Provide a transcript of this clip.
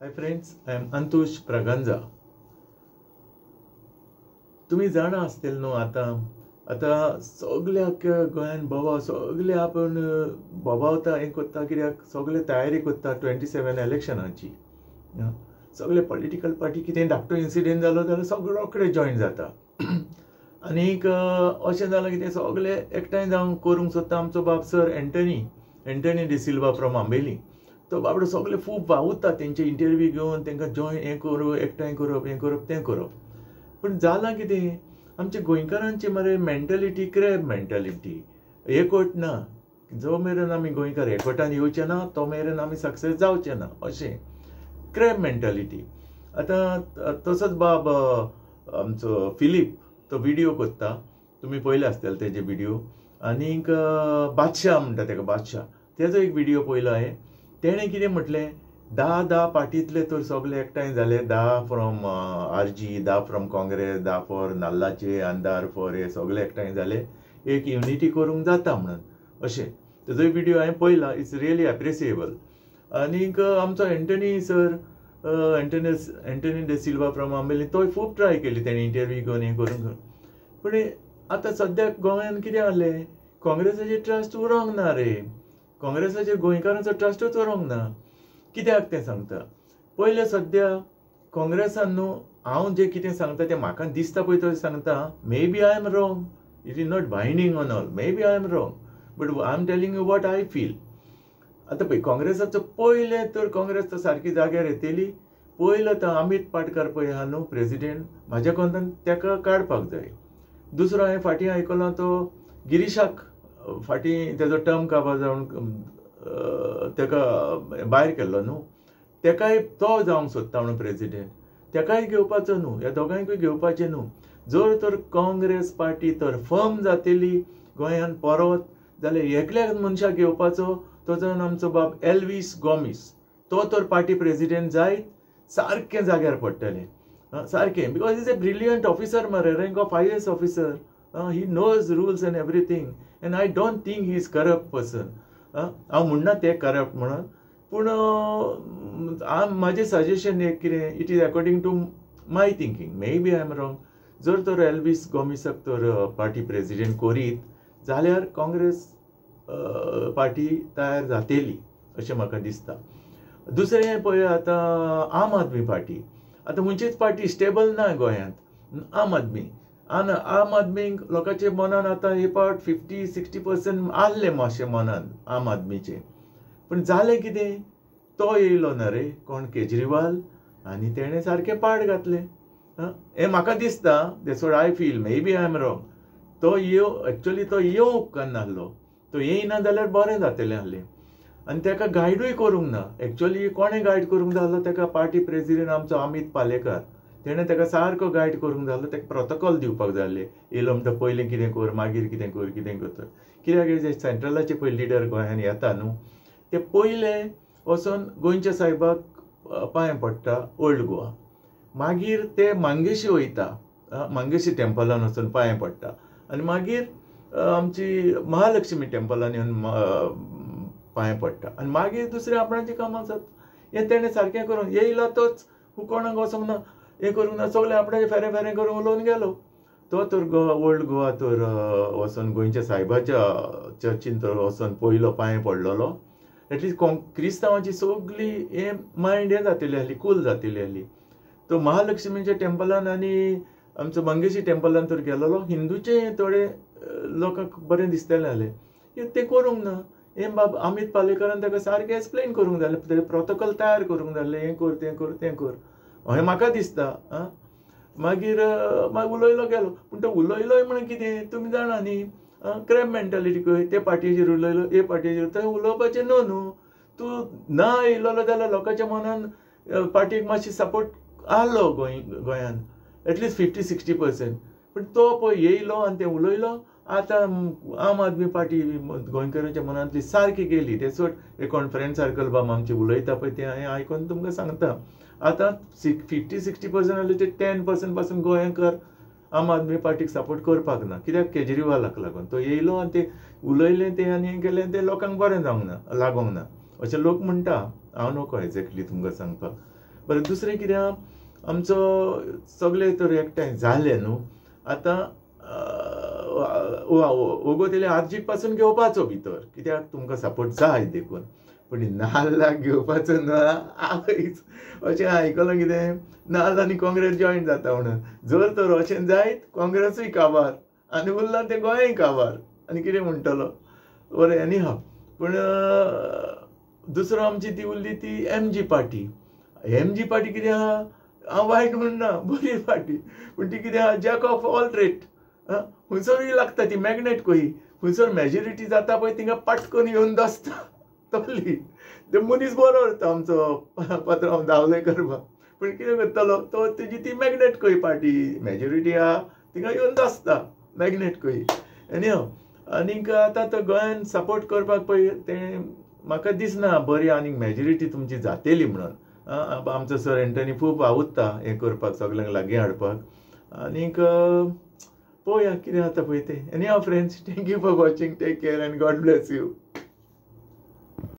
High friends, I am Antush Praganja. तुम्ही जाणा आसतील न्हू आता आता सगळ्या गोंयान बोवाळ सगळे आपण बोबावता हें कोत्ता कित्याक सगळे तयारी कोत्ता 27 इलेक्शनाची. सगळे पॉलिटिकल पार्टी कितें धाकटो इन्सिडेंट जालो जाल्यार सगळे रोखडे जॉयन जाता. आनीक अशें जालां की ते सगळे एकठांय जावन करूंक सोदता आमचो बाब sir Antony D'Silva from Ambeli. तो बाबडो सगळे खूब वावुरता तेंचे इंटरव्यू घेवन तांकां जॉयन हें करप एकठांय करप हें करप तें करप. पूण जालां कितें आमच्या गोंयकारांची मरे मेंटलिटी क्रॅब मेंटलिटी एकवट ना. जो मेरेन आमी गोंयकार एकवटान येवचे ना तो मेरेन आमी सक्सेस जावचे ना अशें क्रॅब मेंटलिटी. आतां तसोच बाब आमचो फिलीप तो व्हिडिओ करता, तुमी पळयले आसतले तेजे व्हिडिओ. आनीक बादशाह म्हणटा ताका बादशाह, तेजो एक व्हिडिओ पळयलो हांवें. तेणें कितें म्हटलें 10 पार्टींतले तर सगळे एकठांय जाले, 10 from RG, 10 from Congress, 10 for नाल्लाचे आमदार फॉर हे सगळे एकठांय जाले, एक युनिटी करूंक जाता म्हणून अशें तेजो व्हिडिओ हांवें पळयला. It's really appreciable. आनीक आमचो Antony sir Antony D'Silva from Ambeli तोय खूब ट्राय केली तेणें इंटरव्यू घेवन हें करून. पूण आतां सद्याक गोंयान कितें जालें, काँग्रेसाचेर ट्रस्ट उरोंक ना रे. काँग्रेसाचेर गोंयकारांचो ट्रस्टूच उरोंक ना. कित्याक तें सांगता पयलें सद्या काँग्रेसान न्हू हांव जें कितें सांगता तें म्हाका दिसता पळय तशें सांगता. Maybe I am wrong, it is not binding on all, maybe I am wrong, but I am telling you what I feel. आतां पळय काँग्रेसाचो पयलें तर काँग्रेस तो सारकी जाग्यार येतली. पयलो तो अमित पाटकर पळय आहा न्हू प्रेसिडेंट, म्हाज्या कोंतान ताका काडपाक जाय. दुसरो हांवें फाटीं आयकलो तो गिरीशाक फाटीं तेजो टर्म काबार जावन ताका भायर केल्लो न्हू, ताकाय तो जावंक सोदता म्हणून प्रेसिडेंट. ताकाय घेवपाचो न्हू, ह्या दोगांयकूय घेवपाचें न्हू. जर तर काँग्रेस पार्टी तर फर्म जातली गोंयान परत जाल्यार एकल्याच मनशाक घेवपाचो, तो जावन आमचो बाब एल्वीस गॉमीस. तो तर पार्टी प्रेसिडेंट जायत सारकें जाग्यार पडटलें सारकें. Because is a brilliant officer मरे, rank of IAS officer. He knows rules and everything, and I don't think he is corrupt person. हांव म्हणना ते करप्ट म्हणून, पूण म्हाजें सजेशन एक कितें, it is according to my thinking, maybe I am wrong. जर तर एल्वीस गॉमिसाक तर पार्टी प्रेसिडेंट करीत जाल्यार काँग्रेस पार्टी तयार जातली अशें म्हाका दिसता. दुसरें पळय आतां आम आदमी पार्टी. आतां खंयचीच पार्टी स्टेबल ना गोंयांत. आम आदमीक लोकांचे मनान आतां हे पावट 50-60% आसले मातशे मनान आम आदमीचे. पूण जालें कितें, तो येयलो ना रे कोण केजरीवाल, आनी तेणें सारकें पाड घातलें. हें म्हाका दिसता, that's what I feel, maybe I am wrong. तो एक्चुअली तो येवंक उपकारनासलो, तो येयना जाल्यार बरें जातलें आसलें. आनी ताका गायडूय करूंक ना. एक्चुअली कोणें गायड करूंक जाय आसलो ताका, पार्टी प्रेसिडेंट आमचो अमित पालेकर. तेणें ताका सारको गायड करूंक जाय आसलो, ताका प्रोटोकॉल दिवपाक जाय आसलें. येयलो म्हणटा पयलीं कितें कर, मागीर कितें कर, कितें कर. कित्याक जे सेंट्रलाचे पळय लिडर गोंयान येता न्हू, ते पयले वचोन गोंयच्या सायबाक पांय पडटा ओल्ड गोवा. मागीर ते मंगेशी वयता, मंगेशी टेंपलान वचून पांय पडटा, आनी मागीर आमची महालक्ष्मी टेंपलान येवन पांय पडटा, आनी मागीर दुसरें आपणाचीं कामां जाता. हें तेणें सारकें करून येयला तोच कोणाक वचोंक ना, हें करूंक ना, सगळें आपणाचें फेरें करून उलोवन गेलो. तो तर ओल्ड गोवा तर वचोन गोंयच्या सायबाच्या चर्चीन तर वचोन पयलो पांय पडलेलो. एटलीस्ट क्रिस्तांवांची सगळी हें मायंड हें जातली आसली, कूल जातली आसली. तो महालक्ष्मीच्या टेंपलान आनी आमचो मंगेशी टेंपलान तर गेलोलो. हिंदूचे थोडे लोकांक बरें दिसतलें जालें, तें करूंक ना. हें बाब अमित पालेकरान ताका सारकें एक्सप्लेन करूंक जाय आसलें, प्रोटोकॉल तयार करूंक जाय आसलें, हें कर तें कर तें कर, हें म्हाका दिसता. मागीर उलयलो गेलो. पूण तो उलयलोय म्हणून कितें, तुमी जाणा न्ही, क्रॅब मेंटलिटी खंय. ते पार्टीचेर उलयलो, हे पार्टीचेर, थंय उलोवपाचें न्हू. तूं ना येयलो जाल्यार लोकांच्या मनान पार्टीक मातशी सपोर्ट आहलो गोंयान, एटलीस्ट 50-60%. पूण तो पळय येयलो आनी तें उलयलो. आतां आम आदमी पार्टी गोंयकारांच्या मनांतली सारकी गेली. ते सोड कोण फ्रेंड सर्कल बाब आमचे उलयता पळय तें हांवें आयकून तुमकां सांगता. आतां 50-60% जाल्यार ते 10% पासून गोंयकार आम आदमी पार्टीक सपोर्ट करपाक ना. कित्याक केजरीवालाक लागून. तो येयलो आनी ते उलयलें तें आनी केलें तें लोकांक बरें जावंक ना, लागोंक ना अशें लोक म्हणटा. हांव नको एक्झॅक्टली तुमकां सांगपाक. बरें दुसरें कित्याक आमचो सगळे तर एकठांय जाले न्हू आतां ओगोतेले आर्जीक पासून घेवपाचो भितर कित्याक तुमकां सपोर्ट जाय देखून पूण नाल्लाक घेवपाचो ना आवयच अशें आयकलां कितें नाल्ल आनी काँग्रेस जॉयन जाता म्हणून जर तर अशें जायत काँग्रेसूय काबार आनी उरलां तें गोंयय काबार आनी कितें म्हणटलो बरें एनी हाव पूण दुसरो आमची ती उरली ती एमजी पार्टी कितें आहा हांव वायट म्हणना बरी पार्टी पूण ती कितें आहा जॅक ऑफ ऑल ट्रेड खंयसरूय लागता ती मॅग्नेट कही खंयसर मेजॉरिटी जाता पळय थिंगा पटकन येवन दसता तसली ते मनीस बरो उरता आमचो पात्रांव धावले करपाक पूण कितें करतलो तो तेजी ती मॅग्नेट कही पार्टी मेजॉरिटी आहा थिंगा येवन दसता मॅग्नेट कही एनी हाव आनीक आतां तो गोंयान सपोर्ट करपाक पळय तें म्हाका दिसना बरी आनीक मेजॉरिटी तुमची जातेली म्हणून आमचो सर एंटनी खूब आवडटा हें करपाक सगळ्यांक लागीं हाडपाक आनीक पळोवया कितें जाता पळय तें anyhow friends thank you for watching take care and God bless you